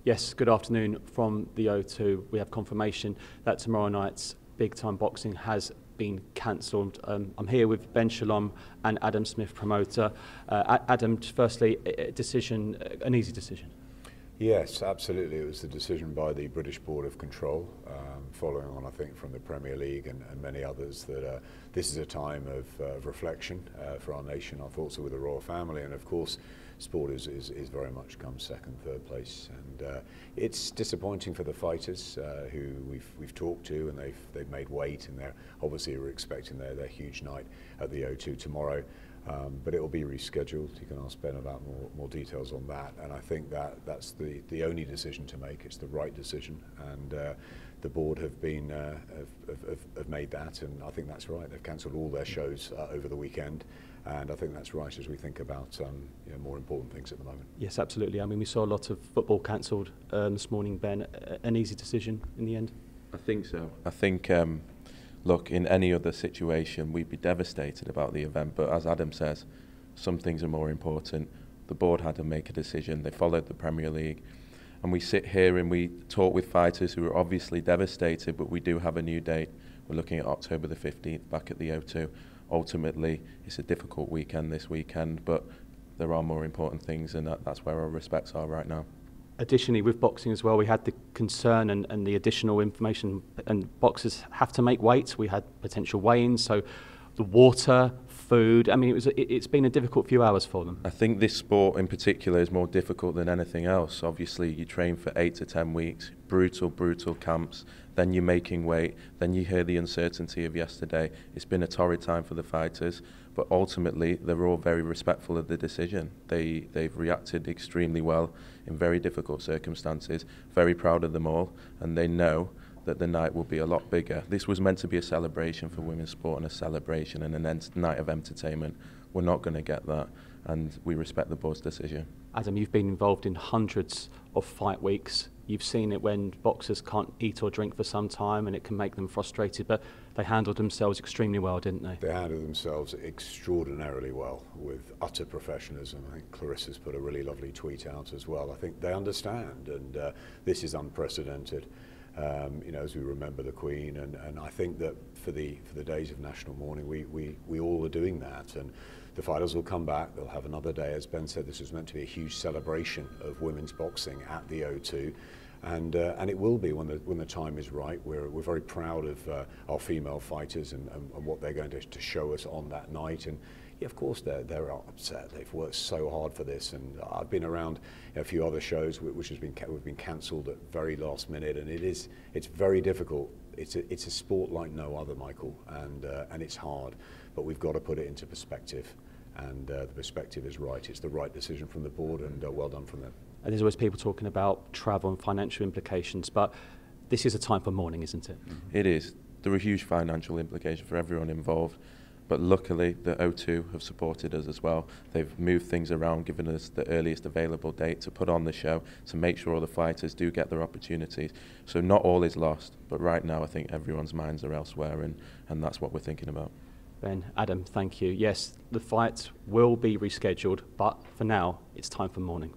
Yes, good afternoon from the O2. We have confirmation that tomorrow night's big time boxing has been cancelled. I'm here with Ben Shalom and Adam Smith, promoter. Adam, firstly, an easy decision. Yes, absolutely. It was the decision by the British Board of Control, following on, I think, from the Premier League and many others, that this is a time of reflection for our nation, our thoughts are with the royal family, and of course, sport is very much come second, third place. And it's disappointing for the fighters who we've talked to, and they've made weight, and they're obviously we're expecting their huge night at the O2 tomorrow. But it will be rescheduled. You can ask Ben about more details on that. And I think that's the only decision to make. It's the right decision, and the board have made that, and I think that's right. They've cancelled all their shows over the weekend, and I think that's right as we think about more important things at the moment. Yes, absolutely. I mean, we saw a lot of football cancelled this morning. Ben, an easy decision in the end? I think so. I think. Look, in any other situation, we'd be devastated about the event. But as Adam says, some things are more important. The board had to make a decision. They followed the Premier League. And we sit here and we talk with fighters who are obviously devastated, but we do have a new date. We're looking at October the 15th back at the O2. Ultimately, it's a difficult weekend this weekend, but there are more important things, and that's where our respects are right now. Additionally, with boxing as well, we had the concern and the additional information, and boxers have to make weight. We had potential weigh-ins, so the water, food. I mean, it's been a difficult few hours for them. I think this sport in particular is more difficult than anything else. Obviously, you train for 8 to 10 weeks, brutal camps. Then you're making weight. Then you hear the uncertainty of yesterday. It's been a torrid time for the fighters, but ultimately they're all very respectful of the decision. They've reacted extremely well in very difficult circumstances. Very proud of them all, and they know that the night will be a lot bigger. This was meant to be a celebration for women's sport and a celebration and a night of entertainment. We're not going to get that, and we respect the board's decision. Adam, you've been involved in hundreds of fight weeks. You've seen it when boxers can't eat or drink for some time, and it can make them frustrated, but they handled themselves extremely well, didn't they? They handled themselves extraordinarily well, with utter professionalism. I think Claressa's put a really lovely tweet out as well. I think they understand, and this is unprecedented. As we remember the Queen, and I think that for the days of national mourning, we all are doing that, and the fighters will come back. They'll have another day. As Ben said, this was meant to be a huge celebration of women's boxing at the O2, and it will be when the time is right. We're very proud of our female fighters and what they're going to show us on that night. And yeah, of course they're upset. They've worked so hard for this, and I've been around a few other shows which we've been cancelled at very last minute, and it's very difficult. It's a sport like no other, Michael, and it's hard, but we've got to put it into perspective, and the perspective is right. It's the right decision from the board, and well done from them. And there's always people talking about travel and financial implications, but this is a time for mourning, isn't it? It is. There are huge financial implications for everyone involved. But luckily, the O2 have supported us as well. They've moved things around, given us the earliest available date to put on the show, to make sure all the fighters do get their opportunities. So not all is lost, but right now I think everyone's minds are elsewhere, and that's what we're thinking about. Ben, Adam, thank you. Yes, the fight will be rescheduled, but for now, it's time for mourning.